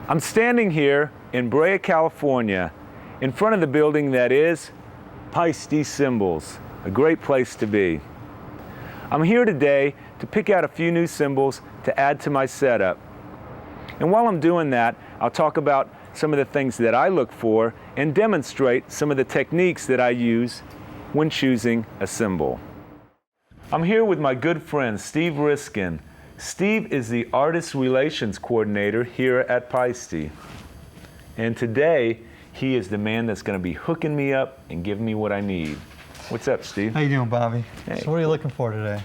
I'm standing here in Brea, California, in front of the building that is Paiste Cymbals, a great place to be. I'm here today to pick out a few new cymbals to add to my setup. And while I'm doing that, I'll talk about some of the things that I look for and demonstrate some of the techniques that I use when choosing a cymbal. I'm here with my good friend Steve Riskin. Steve is the Artist Relations Coordinator here at Paiste. And today, he is the man that's going to be hooking me up and giving me what I need. What's up, Steve? How you doing, Bobby? Hey. So what are you looking for today?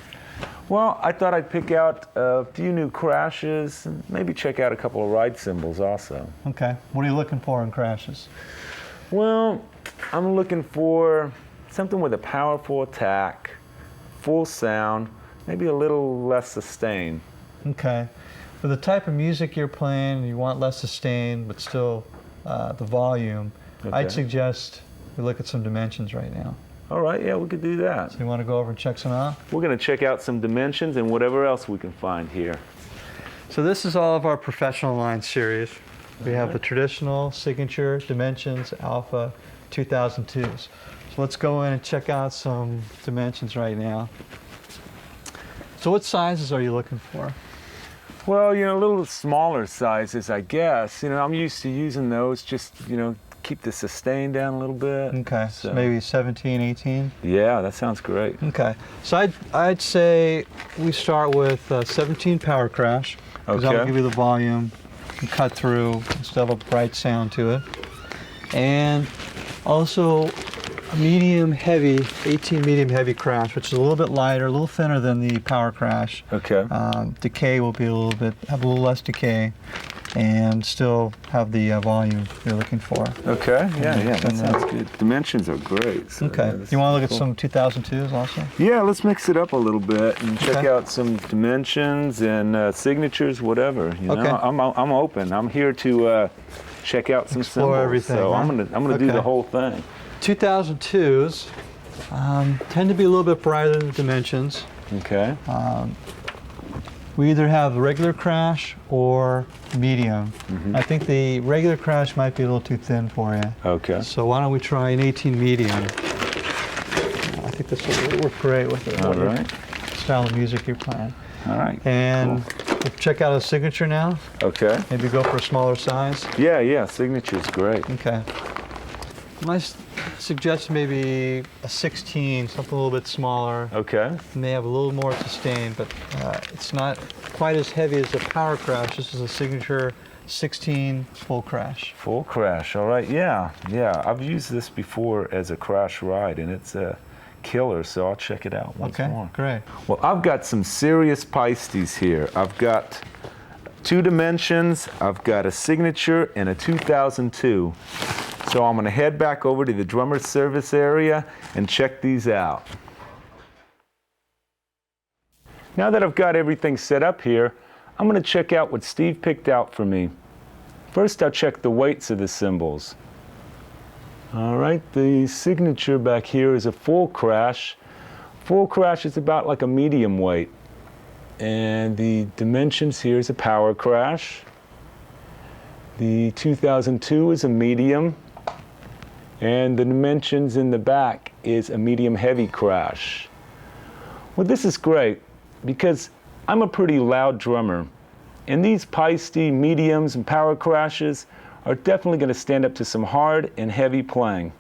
Well, I thought I'd pick out a few new crashes and maybe check out a couple of ride cymbals also. Okay. What are you looking for in crashes? Well, I'm looking for something with a powerful attack, full sound, maybe a little less sustain. Okay. For the type of music you're playing, you want less sustain, but still the volume, Okay. I'd suggest you look at some dimensions right now. All right, yeah, we could do that. So you want to go over and check some out? We're going to check out some dimensions and whatever else we can find here. So this is all of our professional line series. We have the traditional, signature, dimensions, alpha, 2002s. So let's go in and check out some dimensions right now. So what sizes are you looking for? Well, you know, a little smaller sizes, I guess. You know, I'm used to using those just, you know, keep the sustain down a little bit. Okay, so maybe 17, 18? Yeah, that sounds great. Okay, so I'd say we start with 17 power crash, because that'll give you the volume and cut through and still have a bright sound to it. And also a medium heavy, 18 medium heavy crash, which is a little bit lighter, a little thinner than the power crash. Okay. Decay will be have a little less decay, and still have the volume you're looking for. Okay, yeah, that sounds good. Dimensions are great. So okay. yeah, You want to look at some 2002s also? Yeah, let's mix it up a little bit and check out some dimensions and signatures, whatever. You know, I'm open. I'm here to check out some Explore cymbals. everything. So huh? I'm gonna do the whole thing. 2002s tend to be a little bit brighter than the dimensions. Okay. We either have regular crash or medium. I think the regular crash might be a little too thin for you. Okay. So why don't we try an 18 medium? I think this will work great with it. All right. Style of music you're playing. All right. And we'll check out a signature now. Okay. Maybe go for a smaller size. Yeah, signature's great. Okay. I suggest maybe a 16, something a little bit smaller. Okay. May have a little more sustain, but it's not quite as heavy as a power crash. This is a signature 16 full crash. Full crash, all right, yeah. I've used this before as a crash ride, and it's a killer, so I'll check it out once more. Okay, great. Well, I've got some serious Paistes here. I've got 2 dimensions, I've got a signature, and a 2002. So I'm going to head back over to the drummer's service area and check these out. Now that I've got everything set up here, I'm going to check out what Steve picked out for me. First, I'll check the weights of the cymbals. All right, the signature back here is a full crash. Full crash is about like a medium weight. And the dimensions here is a power crash. The 2002 is a medium. And the dimensions in the back is a medium heavy crash. Well, this is great because I'm a pretty loud drummer, and these Paiste mediums and power crashes are definitely going to stand up to some hard and heavy playing.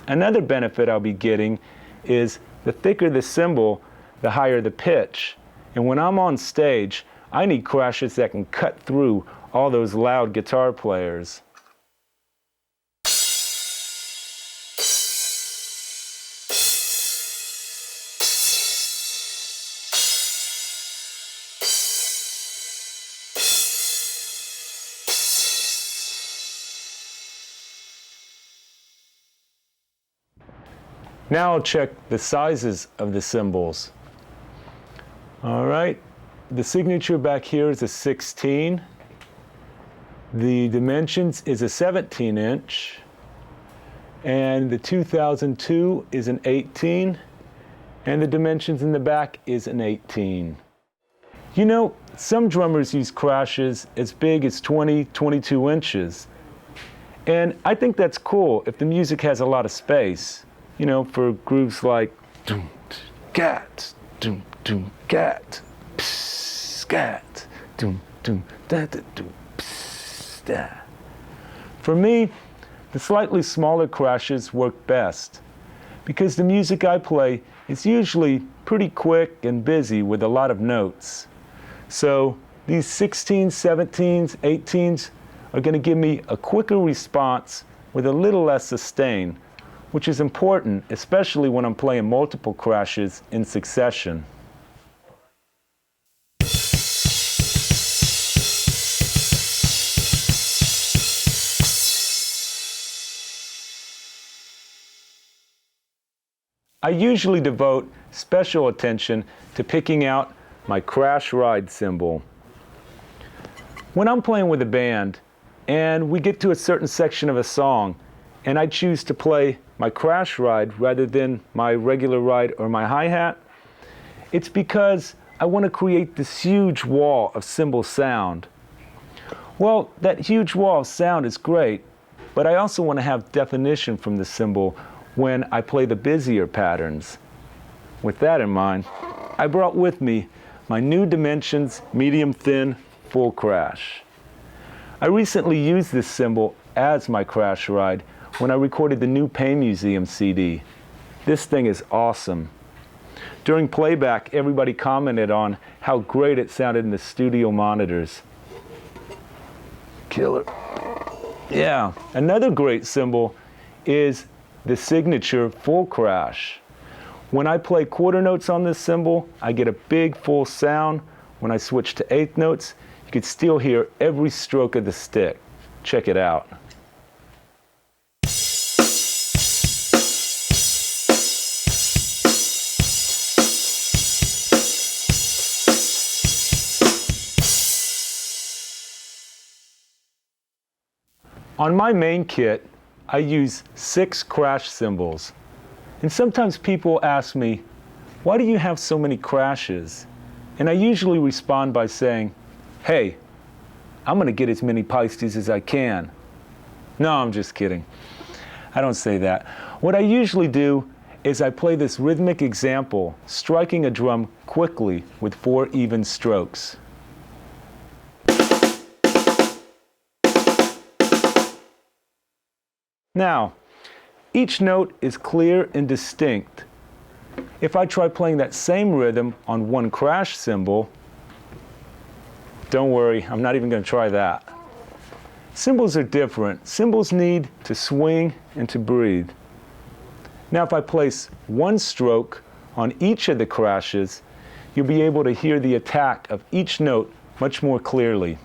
Another benefit I'll be getting is the thicker the cymbal, the higher the pitch. And when I'm on stage, I need crashes that can cut through all those loud guitar players. Now I'll check the sizes of the cymbals. All right, the signature back here is a 16. The dimensions is a 17-inch. And the 2002 is an 18. And the dimensions in the back is an 18. You know, some drummers use crashes as big as 20, 22 inches. And I think that's cool if the music has a lot of space, you know, for grooves like doom, gat, doom, doom, gat, scat, doom, doom, da, da, doom, da. For me, the slightly smaller crashes work best because the music I play is usually pretty quick and busy with a lot of notes. So these 16s, 17s, 18s are going to give me a quicker response with a little less sustain, which is important, especially when I'm playing multiple crashes in succession. I usually devote special attention to picking out my crash ride cymbal. When I'm playing with a band and we get to a certain section of a song and I choose to play my crash ride rather than my regular ride or my hi-hat, it's because I want to create this huge wall of cymbal sound. Well, that huge wall of sound is great, but I also want to have definition from the cymbal when I play the busier patterns. With that in mind, I brought with me my new Dimensions medium thin full crash. I recently used this cymbal as my crash ride when I recorded the new Pain Museum CD. This thing is awesome. During playback, everybody commented on how great it sounded in the studio monitors. Killer. Yeah, another great cymbal is the signature full crash. When I play quarter notes on this cymbal, I get a big full sound. When I switch to eighth notes, you can still hear every stroke of the stick. Check it out. On my main kit, I use 6 crash cymbals. And sometimes people ask me, why do you have so many crashes? And I usually respond by saying, hey, I'm going to get as many Paistes as I can. No, I'm just kidding. I don't say that. What I usually do is I play this rhythmic example, striking a drum quickly with 4 even strokes. Now, each note is clear and distinct. If I try playing that same rhythm on one crash cymbal, don't worry, I'm not even going to try that. Cymbals are different. Cymbals need to swing and to breathe. Now, if I place one stroke on each of the crashes, you'll be able to hear the attack of each note much more clearly.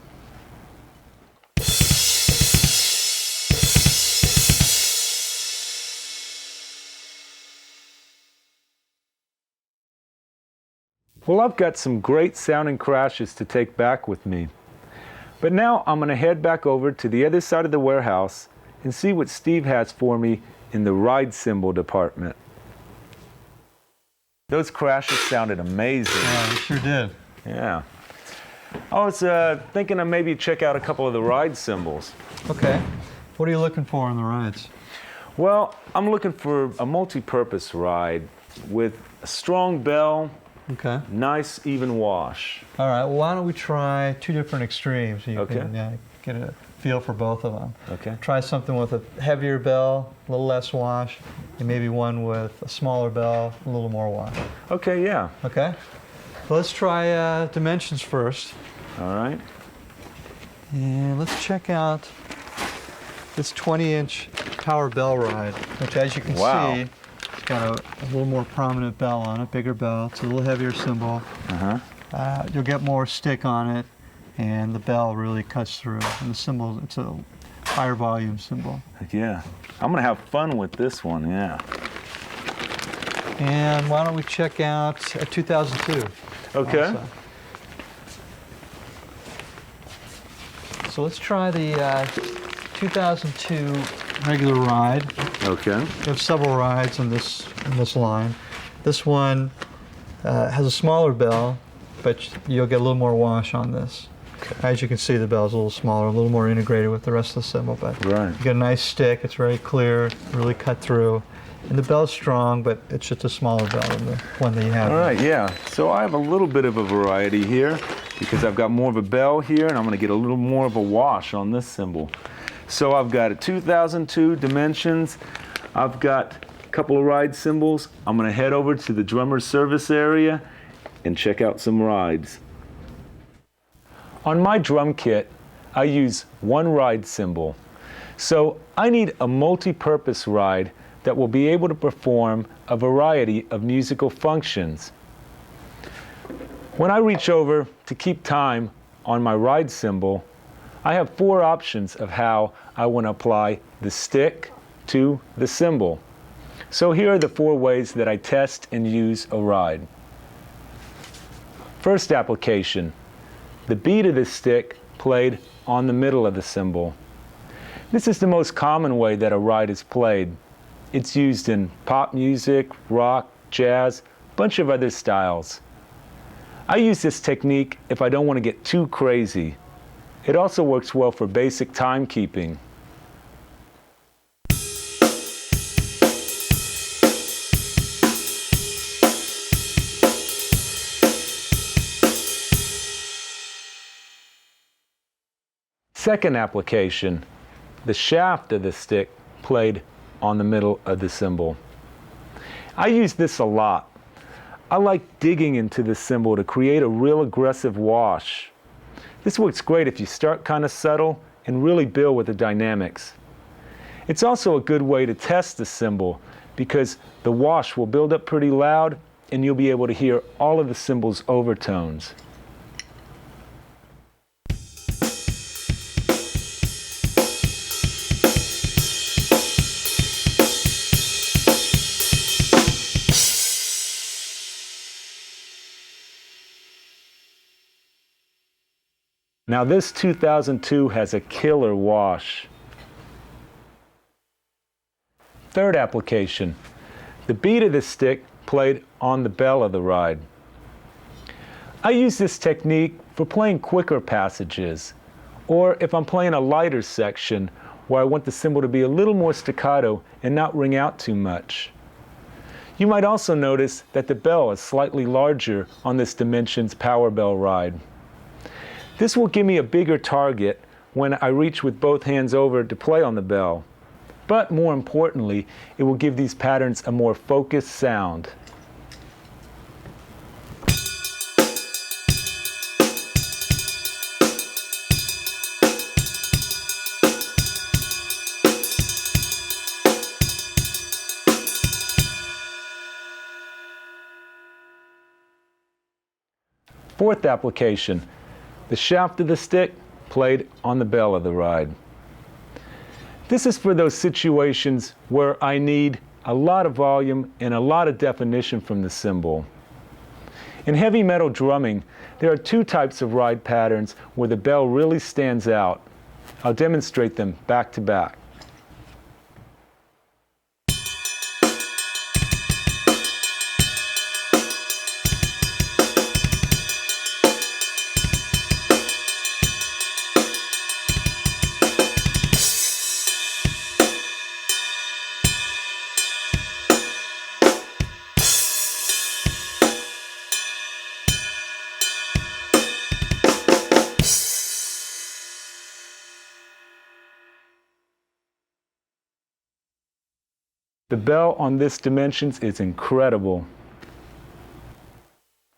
Well, I've got some great sounding crashes to take back with me. But now I'm going to head back over to the other side of the warehouse and see what Steve has for me in the ride cymbal department. Those crashes sounded amazing. Yeah, they sure did. Yeah. I was thinking of maybe check out a couple of the ride cymbals. Okay. What are you looking for in the rides? Well, I'm looking for a multi-purpose ride with a strong bell. Okay. Nice, even wash. All right. Well, why don't we try 2 different extremes so you can get a feel for both of them. Okay. Try something with a heavier bell, a little less wash, and maybe one with a smaller bell, a little more wash. Okay, yeah. Okay. Well, let's try Dimensions first. All right. And let's check out this 20-inch power bell ride, which, as you can see, it's got a little more prominent bell on it, bigger bell. It's a little heavier cymbal. You'll get more stick on it, and the bell really cuts through. And the cymbal, it's a higher volume cymbal. Yeah. I'm going to have fun with this one, yeah. And why don't we check out a 2002? Okay. Also. So let's try the 2002 regular ride. Okay. We have several rides in this line. This one has a smaller bell, but you'll get a little more wash on this. Okay. As you can see, the bell's a little smaller, a little more integrated with the rest of the cymbal, but right. You get a nice stick, it's very clear, really cut through. And the bell's strong, but it's just a smaller bell than the one that you have. All right, yeah. So I have a little bit of a variety here because I've got more of a bell here, and I'm going to get a little more of a wash on this cymbal. So I've got a 2002 dimensions. I've got a couple of ride cymbals. I'm going to head over to the drummer's service area and check out some rides. On my drum kit, I use one ride cymbal. So I need a multi-purpose ride that will be able to perform a variety of musical functions. When I reach over to keep time on my ride cymbal, I have four options of how I want to apply the stick to the cymbal. So here are the four ways that I test and use a ride. First application, the beat of the stick played on the middle of the cymbal. This is the most common way that a ride is played. It's used in pop music, rock, jazz, a bunch of other styles. I use this technique if I don't want to get too crazy. It also works well for basic timekeeping. Second application, the shaft of the stick played on the middle of the cymbal. I use this a lot. I like digging into the cymbal to create a real aggressive wash. This works great if you start kind of subtle and really build with the dynamics. It's also a good way to test the cymbal because the wash will build up pretty loud and you'll be able to hear all of the cymbal's overtones. Now this 2002 has a killer wash. Third application, the beat of the stick played on the bell of the ride. I use this technique for playing quicker passages, or if I'm playing a lighter section where I want the cymbal to be a little more staccato and not ring out too much. You might also notice that the bell is slightly larger on this Dimensions Power Bell ride. This will give me a bigger target when I reach with both hands over to play on the bell. But more importantly, it will give these patterns a more focused sound. Fourth application, the shaft of the stick played on the bell of the ride. This is for those situations where I need a lot of volume and a lot of definition from the cymbal. In heavy metal drumming, there are two types of ride patterns where the bell really stands out. I'll demonstrate them back to back. The bell on this Dimensions is incredible.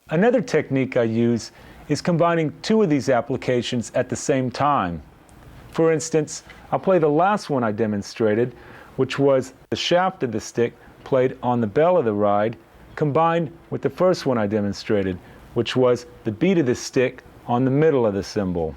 Another technique I use is combining two of these applications at the same time. For instance, I'll play the last one I demonstrated, which was the shaft of the stick played on the bell of the ride, combined with the first one I demonstrated, which was the beat of the stick on the middle of the cymbal.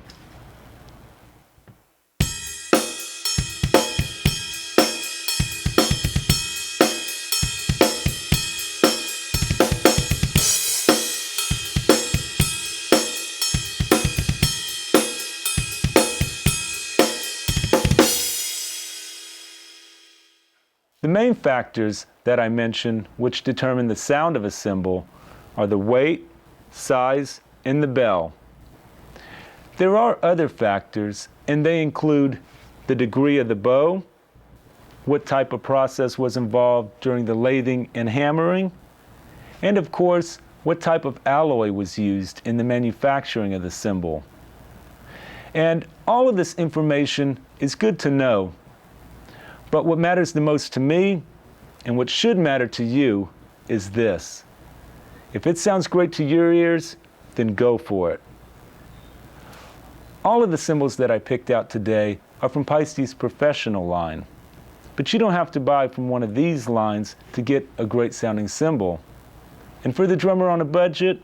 The main factors that I mentioned which determine the sound of a cymbal are the weight, size, and the bell. There are other factors, and they include the degree of the bow, what type of process was involved during the lathing and hammering, and of course, what type of alloy was used in the manufacturing of the cymbal. And all of this information is good to know, but what matters the most to me, and what should matter to you, is this. If it sounds great to your ears, then go for it. All of the cymbals that I picked out today are from Paiste's professional line, but you don't have to buy from one of these lines to get a great sounding cymbal. And for the drummer on a budget,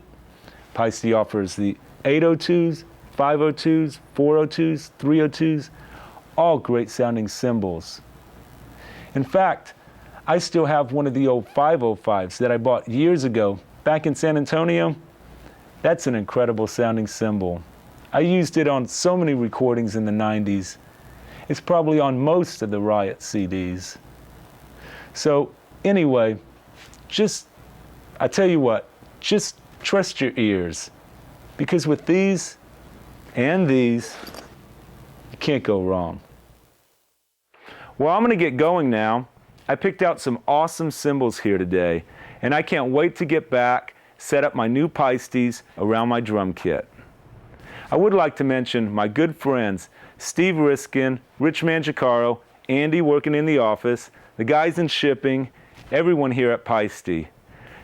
Paiste offers the 802s, 502s, 402s, 302s, all great sounding cymbals. In fact, I still have one of the old 505s that I bought years ago back in San Antonio. That's an incredible sounding cymbal. I used it on so many recordings in the 90s. It's probably on most of the Riot CDs. So anyway, I tell you what, just trust your ears, because with these and these, you can't go wrong. Well, I'm going to get going now. I picked out some awesome cymbals here today, and I can't wait to get back, set up my new Paistes around my drum kit. I would like to mention my good friends, Steve Riskin, Rich Manjacaro, Andy working in the office, the guys in shipping, everyone here at Paiste.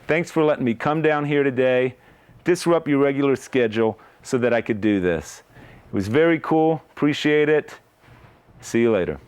Thanks for letting me come down here today, disrupt your regular schedule so that I could do this. It was very cool, appreciate it. See you later.